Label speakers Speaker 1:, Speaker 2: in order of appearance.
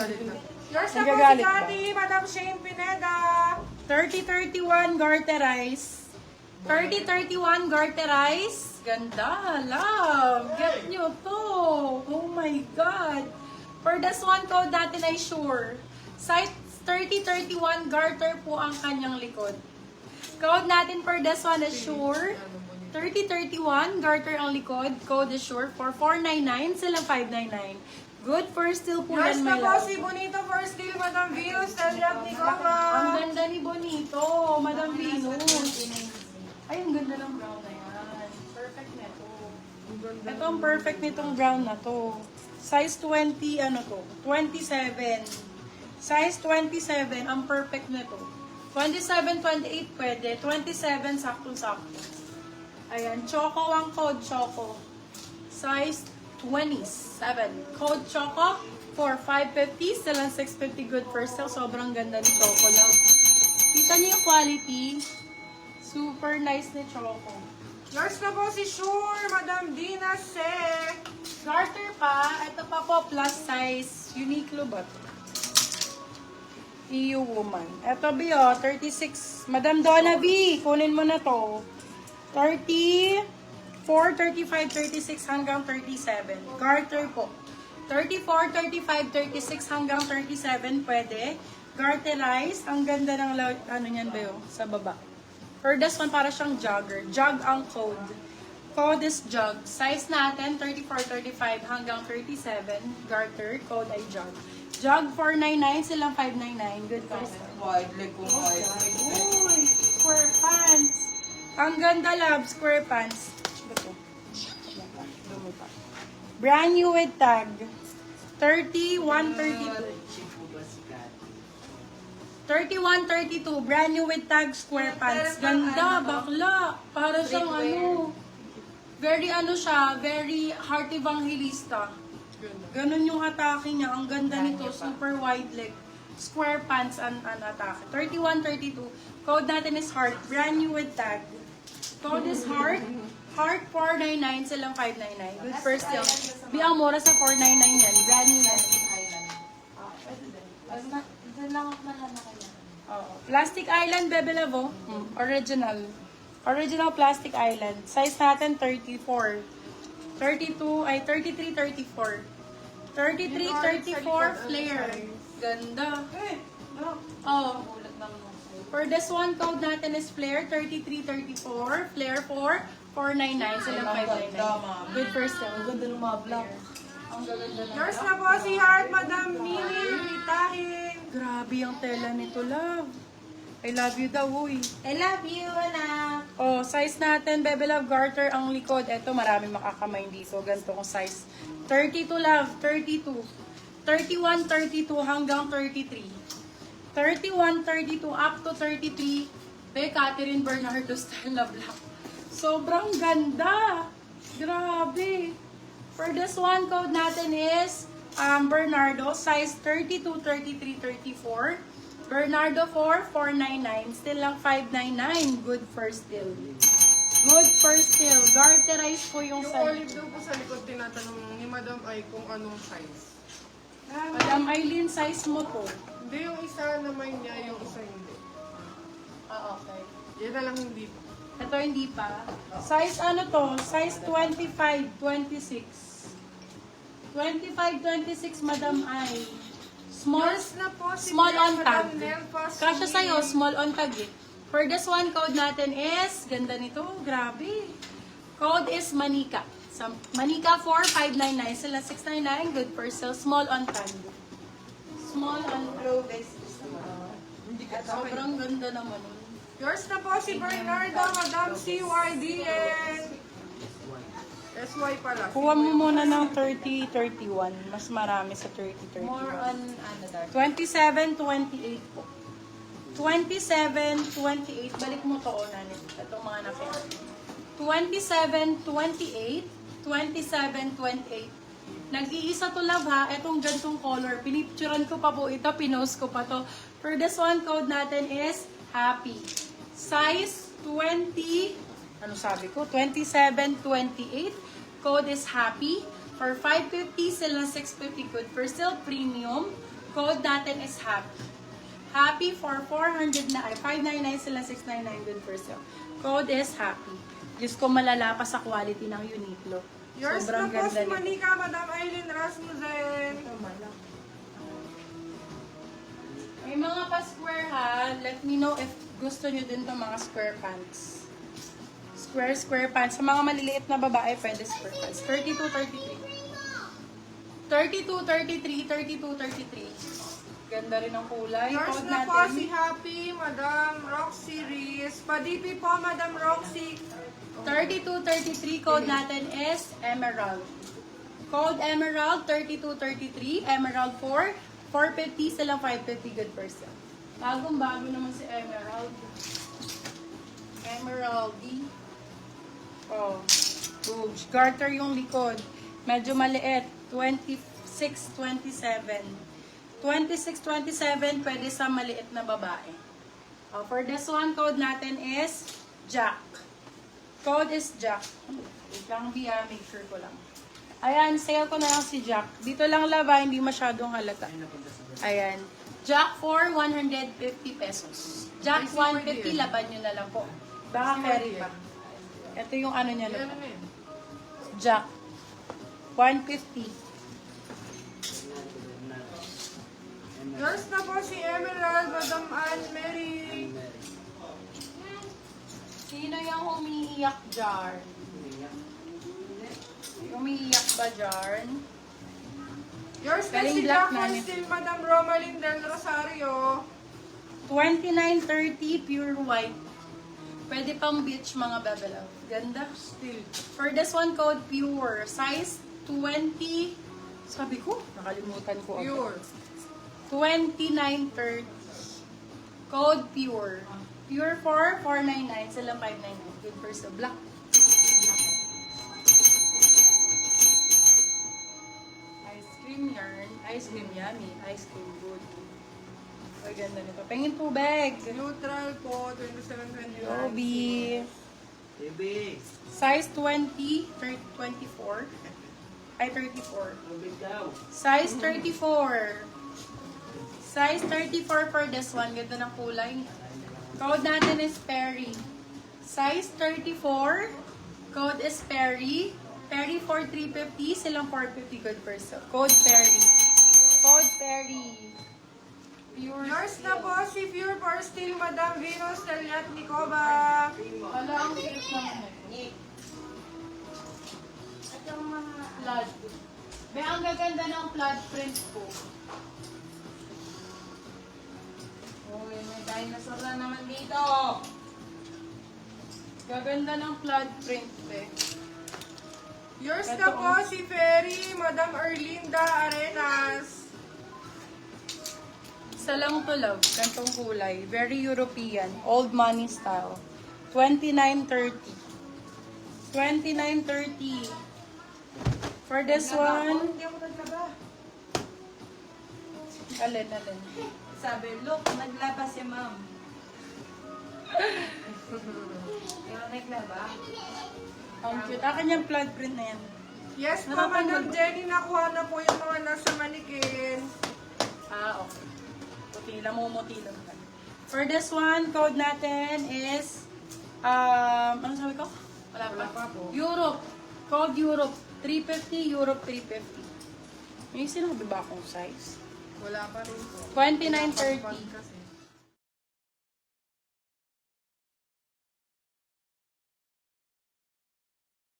Speaker 1: Yours na po si
Speaker 2: Nagagalit ba?
Speaker 1: Cathy, Madam Shane Pineda.
Speaker 2: 3031 Garterize. 3031 Garterize. Ganda, love. Get nyo to. Oh my God. For this one code natin ay sure. Size 3031 garter po ang kanyang likod. Code natin for this one is sure. 3031 garter ang likod. Code is sure for 499 silang 599. Good for still po
Speaker 1: Yours
Speaker 2: yan,
Speaker 1: na
Speaker 2: my
Speaker 1: po
Speaker 2: love.
Speaker 1: si Bonito for Steel, Madam Venus, Telyap
Speaker 2: Ang
Speaker 1: Nicoma.
Speaker 2: ganda ni Bonito, Madam Venus. Ay, ang ganda ng brown na yan. Perfect na ito. Ito ang perfect nitong brown na to. Size 20, ano to? 27. Size 27, ang perfect na to. 27, 28 pwede. 27, sakto-sakto. Ayan, Choco ang code, Choco. Size 27. Code Choco for 550. Still ang 650 good for sale. Sobrang ganda ni Choco lang. Kita niyo yung quality. Super nice ni Choco.
Speaker 1: Yours na po si Sure, Madam Dina Se.
Speaker 2: Garter pa. Ito pa po plus size. Uniqlo ba ito? EU woman. Ito Bio, 36. Madam Donna B, kunin mo na to. 34, 35, 36 hanggang 37. Garter po. 34, 35, 36 hanggang 37 pwede. Garterize. Ang ganda ng ano niyan Bio, sa baba. For this one, para siyang jogger. Jog ang code. Code is jog. Size natin, 34, 35 hanggang 37. Garter, code ay jog. Jog 499, silang 599. Good price.
Speaker 3: Wide leg kung wide leg.
Speaker 2: Uy, square pants. Ang ganda, love, square pants. Ito. Brand new with tag. 31, 32. 31, 32. Brand new with tag, square pants. Ganda, bakla. Para siyang ano. Very ano siya, very heart evangelista. Ganun yung atake niya. Ang ganda nito, super wide leg. Square pants ang atake. 31, 32. Code natin is heart. Brand new with tag. Code is heart. Heart 499, silang 599. Good first deal. Biang mura sa 499 yan. Brand new yan. Plastic Island, Bebe Lavo. Original. Original Plastic Island. Size natin 34. 32, ay 33, 34. 33, 34 flare. Ganda. Oh. For this one, code natin is flare 33, 34. Flare 4, 499. Silang 599. Good first time. Ang ganda ng mga black. Ang ganda na.
Speaker 1: Yours na po si Heart, Madam Mimi Ritahin.
Speaker 2: Grabe ang tela nito, love. I love you daw, uy.
Speaker 1: I love you, anak.
Speaker 2: Oh, size natin, Bebe Love, garter ang likod. Ito, maraming makakamay dito. Ganito kong size. 32, love. 32. 31, 32 hanggang 33. 31, 32 up to 33. Be, Catherine Bernardo style na black. Sobrang ganda. Grabe. For this one, code natin is Bernardo. Size 32, 33, 34. Bernardo 4, 499. Still lang 599. Good first deal. Good first deal. Garterize po yung
Speaker 1: Yung
Speaker 2: size.
Speaker 1: olive daw po sa likod, tinatanong ni Madam Ay kung anong size.
Speaker 2: Madam Eileen, size mo to.
Speaker 1: Hindi, yung isa naman niya, yung isa hindi.
Speaker 2: Okay.
Speaker 1: Yan na lang hindi pa.
Speaker 2: Ito hindi pa. Size ano to? Size 25, 26. 25, 26, Madam Ay. Small,
Speaker 1: Yours na po si
Speaker 2: small on tag.
Speaker 1: Madam Nelpa
Speaker 2: Kasya
Speaker 1: Smith.
Speaker 2: sa'yo, small on tag eh. For this one, code natin is, ganda nito, grabe. Code is Manika. So, Manika 4599, sila 699, good for sale, small on tag. Small on tag. Sobrang ganda naman.
Speaker 1: Yours na po si Bernardo, Madam CYDN. SY pala.
Speaker 2: Kuha mo muna ng 30-31. Mas marami sa 30-31.
Speaker 3: More on ano daw.
Speaker 2: 27-28 po. 27-28. Balik mo to, Nanit. Itong mga nakita. 27-28. 27-28. Nag-iisa to, love, ha. Itong gantong color. Pinipturan ko pa po ito. Pinost ko pa to. For this one, code natin is happy. Size 20. Ano sabi ko? 27-28. Code is happy. For 550, sila 650 good. For still premium. Code natin is happy. Happy for 400 na, ay 599 sila, 699 good for sale. Code is happy. Diyos ko malala pa sa quality ng Uniqlo.
Speaker 1: Yours
Speaker 2: Sobrang
Speaker 1: na po
Speaker 2: ganda
Speaker 1: si
Speaker 2: nito.
Speaker 1: Manika, Madam Aileen Rasmussen.
Speaker 2: May mga pa-square ha. Let me know if gusto nyo din itong mga square pants. Square pants. Sa mga maliliit na babae, pwede square pants. 32, 33. 32, 33, 32, 33. Ganda rin ang kulay.
Speaker 1: Yours
Speaker 2: Code
Speaker 1: na po
Speaker 2: natin.
Speaker 1: si Happy, Madam Roxy Riz. Padipi po, Madam Roxy.
Speaker 2: 32, 33. Code natin is Emerald. Code Emerald, 32, 33. Emerald 4. 450 silang 550 good for sale. Bagong-bago naman si Emerald. Emerald D. Oh. Boobs. Garter yung likod. Medyo maliit. 26, 27. 26, 27, pwede sa maliit na babae. Oh, for this one, code natin is Jack. Code is Jack. Wait lang, Bia, make sure ko lang. Ayan, sale ko na lang si Jack. Dito lang laba, hindi masyadong halata. Ayan. Jack for 150 pesos. Jack 150, laban nyo na lang po. Baka carry pa. Ito yung ano niya
Speaker 1: Yan
Speaker 2: na.
Speaker 1: na yun.
Speaker 2: Jack. 150.
Speaker 1: Yours na po si Emerald, Madam Anne Mary.
Speaker 2: Sino yung umiiyak jar? Umiiyak ba jar?
Speaker 1: Yours na
Speaker 2: Galing
Speaker 1: si
Speaker 2: black
Speaker 1: Jack
Speaker 2: na
Speaker 1: and
Speaker 2: niya.
Speaker 1: still Madam Romalyn Del Rosario.
Speaker 2: 29.30 pure white. Pwede pang beach mga babalaw. Ganda.
Speaker 1: Still.
Speaker 2: For this one, code pure. Size 20. Sabi ko, nakalimutan ko. agad.
Speaker 1: Pure.
Speaker 2: 29.30. Code pure. Pure for 499. Sila 599. Good for sa black. Ice cream yarn. Ice cream yummy. Ice cream good. Ay, ganda nito. Pengin tubig.
Speaker 1: Neutral po, 27.29.
Speaker 2: Yobi. Size 20, 24. Ay, 34. Size 34. Size 34 for this one. Ganda ng kulay. Code natin is Perry. Size 34. Code is Perry. Perry for 350. Silang 450 good for so. Code Perry. Code Perry. Pure
Speaker 1: Yours na po si Pure for Steel, Madam Venus Teliat Nicoba.
Speaker 2: Wala ang cute naman eh. Flood. Be, ang gaganda ng flood print po. Uy, may dinosaur na naman dito. Gaganda ng flood print, be.
Speaker 1: Yours
Speaker 2: Ito,
Speaker 1: na po
Speaker 2: oh.
Speaker 1: si Ferry, Madam Erlinda Arenas.
Speaker 2: Isa lang to love, gantong kulay. Very European, old money style. 29.30. 29.30. For this one,
Speaker 3: Hindi ako nagkaba.
Speaker 2: alin.
Speaker 3: Sabi, look, naglaba si ma'am. Ikaw naglaba?
Speaker 2: Ang cute. Akin yung flood print na yan.
Speaker 1: Yes po,
Speaker 2: Nakapanood
Speaker 1: Madam
Speaker 2: ba?
Speaker 1: Jenny, nakuha na po yung mga nasa manikin.
Speaker 2: Ah, okay. Puti lang mo, lang ka. For this one, code natin is, ano sabi ko? Wala pa po. Europe. Code Europe. 350, Europe 350. May sinabi ba akong size?
Speaker 1: Wala pa rin po.
Speaker 2: 29.30.
Speaker 1: Kasi.